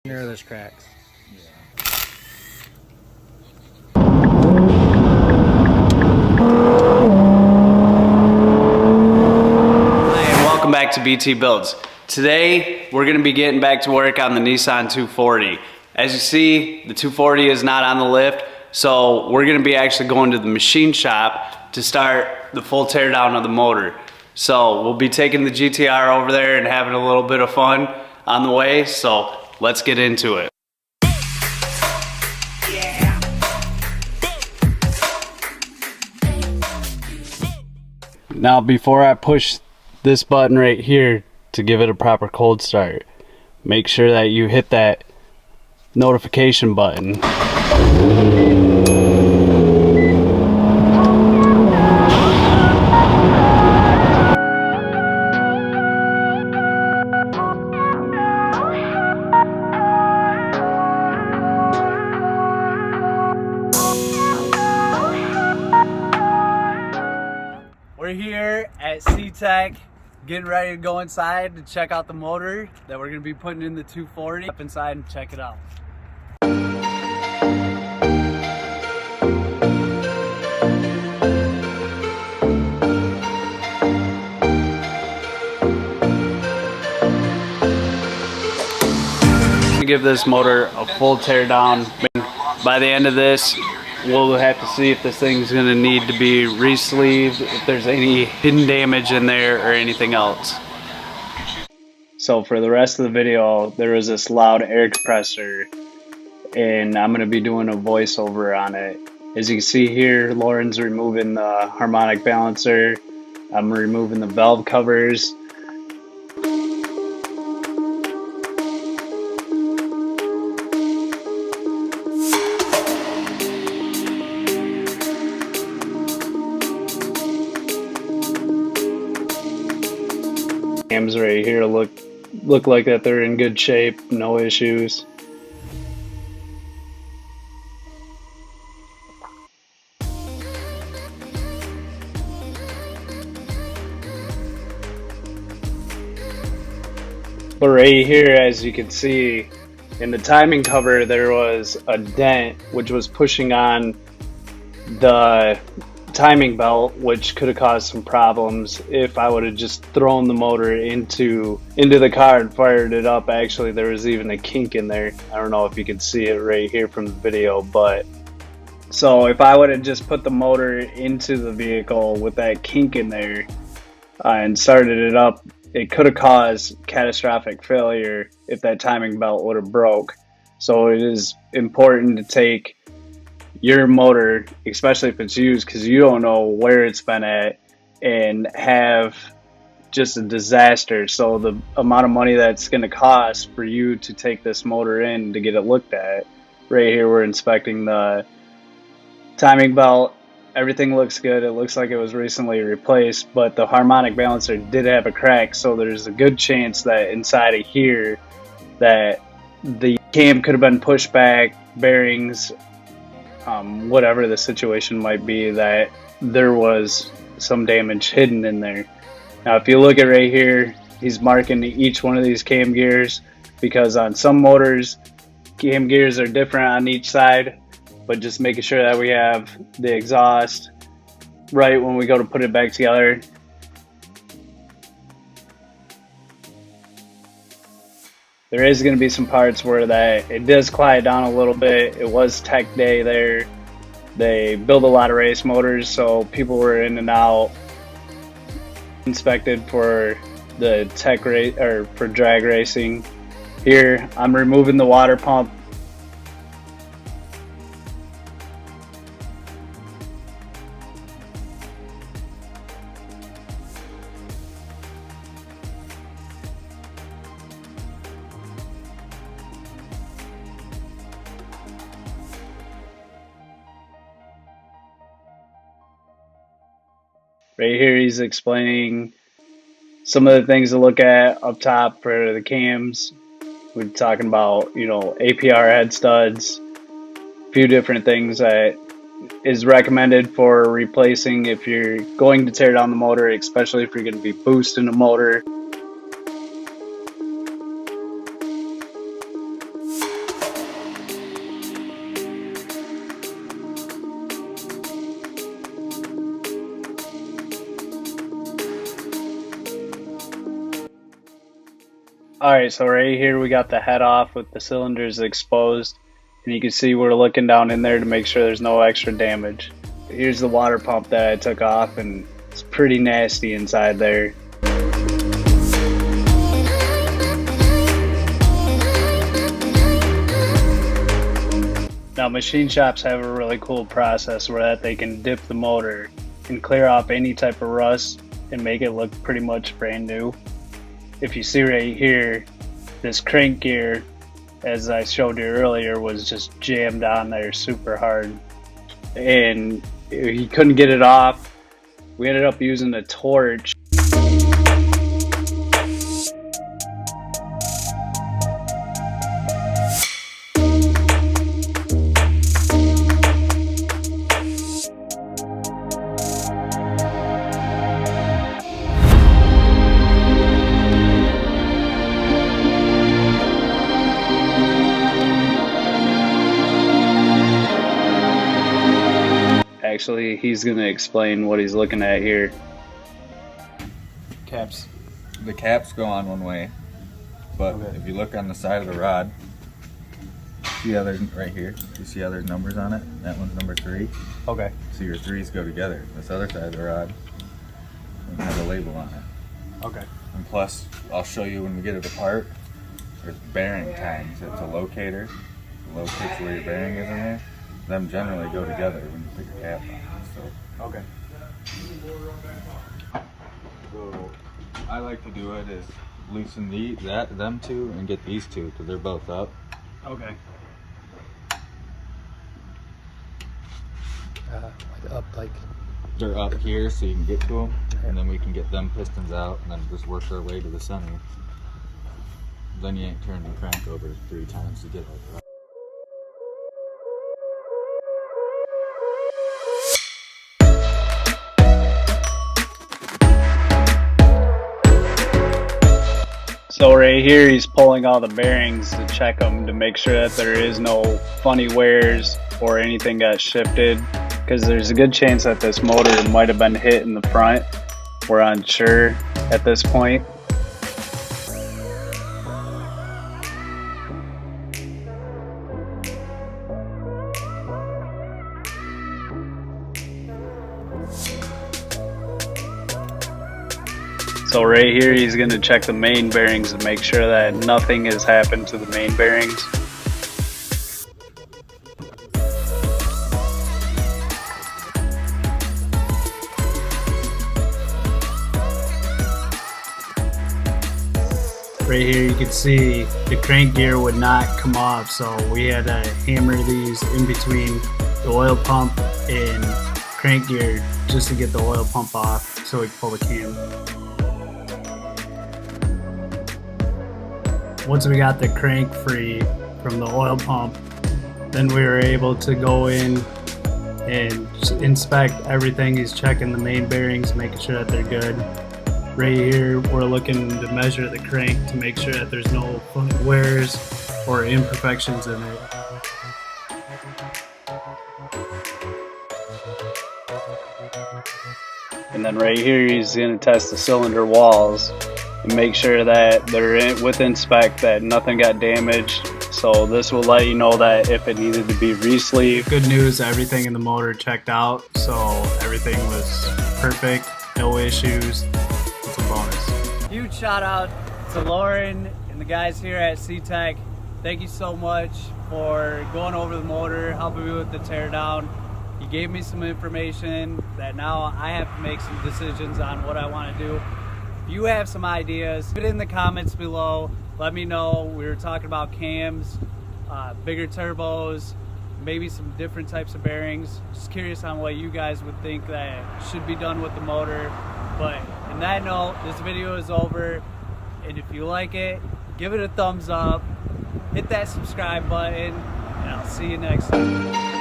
There, there's cracks. Hi, and welcome back to BT Builds. Today, we're going to be getting back to work on the Nissan 240. As you see, the 240 is not on the lift, so we're going to be actually going to the machine shop to start the full teardown of the motor. So we'll be taking the GTR over there and having a little bit of fun on the way, so let's get into it. Now, before I push this button right here to give it a proper cold start, make sure that you hit that notification button. We're here at C-Tech, getting ready to go inside to check out the motor that we're going to be putting in the 240. Up inside and check it out. To give this motor a full tear down. By the end of this, we'll have to see if this thing's going to need to be re-sleeved, if there's any hidden damage in there or anything else. So for the rest of the video, there was this loud air compressor, and I'm going to be doing a voiceover on it. As you can see here, Lauren's removing the harmonic balancer. I'm removing the valve covers. Cams right here look like that they're in good shape, no issues. But right here, as you can see, in the timing cover there was a dent which was pushing on the timing belt, which could have caused some problems if I would have just thrown the motor into the car and fired it up. Actually, there was even a kink in there. I don't know if you can see it right here from the video, but so if I would have just put the motor into the vehicle with that kink in there and started it up, it could have caused catastrophic failure if that timing belt would have broke. So it is important to take your motor, especially if it's used, because you don't know where it's been at, and have just a disaster. So the amount of money that's going to cost for you to take this motor in to get it looked at. Right here we're inspecting the timing belt. Everything looks good. It looks like it was recently replaced, but the harmonic balancer did have a crack, so there's a good chance that inside of here that the cam could have been pushed back, bearings, whatever the situation might be, that there was some damage hidden in there. Now if you look at right here, he's marking each one of these cam gears, because on some motors cam gears are different on each side, but just making sure that we have the exhaust right when we go to put it back together. There is going to be some parts where that it does quiet down a little bit. It was tech day there. They build a lot of race motors, so people were in and out, inspected for the tech race or for drag racing. Here I'm removing the water pump. Right here he's explaining some of the things to look at up top for the cams. We're talking about, you know, APR head studs, a few different things that is recommended for replacing if you're going to tear down the motor, especially if you're going to be boosting the motor. Alright, so right here we got the head off with the cylinders exposed. And you can see we're looking down in there to make sure there's no extra damage. Here's the water pump that I took off, and it's pretty nasty inside there. Now machine shops have a really cool process where that they can dip the motor and clear off any type of rust and make it look pretty much brand new. If you see right here, this crank gear, as I showed you earlier, was just jammed on there super hard. And he couldn't get it off. We ended up using a torch. Actually, he's going to explain what he's looking at here. Caps. The caps go on one way, but okay. If you look on the side of the rod, see how there's right here. You see how there's numbers on it? That one's number 3. Okay. So your 3s go together. This other side of the rod has a label on it. Okay. And plus, I'll show you when we get it apart. There's bearing tines. It's a locator. It locates where your bearing is in there. Them generally go together when you put your cap on. So. Okay. So I like to do it is loosen them two and get these two because they're both up. Okay. Like they're up here so you can get to them, and then we can get them pistons out and then just work our way to the center. Then you ain't turning the crank over 3 times to get it right. So right here he's pulling all the bearings to check them to make sure that there is no funny wears or anything got shifted, because there's a good chance that this motor might have been hit in the front. We're unsure at this point. So right here he's going to check the main bearings and make sure that nothing has happened to the main bearings. Right here you can see the crank gear would not come off, so we had to hammer these in between the oil pump and crank gear just to get the oil pump off so we can pull the cam. Once we got the crank free from the oil pump, then we were able to go in and inspect everything. He's checking the main bearings, making sure that they're good. Right here, we're looking to measure the crank to make sure that there's no wears or imperfections in it. And then right here, he's going to test the cylinder walls and make sure that they're within spec, that nothing got damaged. So this will let you know that if it needed to be re-sleeved. Good news, everything in the motor checked out, so everything was perfect, no issues. It's a bonus. Huge shout out to Lauren and the guys here at C-Tech. Thank you so much for going over the motor, helping me with the teardown. He gave me some information that now I have to make some decisions on what I want to do. If you have some ideas, put it in the comments below. Let me know. We were talking about cams, bigger turbos, maybe some different types of bearings. Just curious on what you guys would think that should be done with the motor. But on that note, this video is over. And if you like it, give it a thumbs up, hit that subscribe button, and I'll see you next time.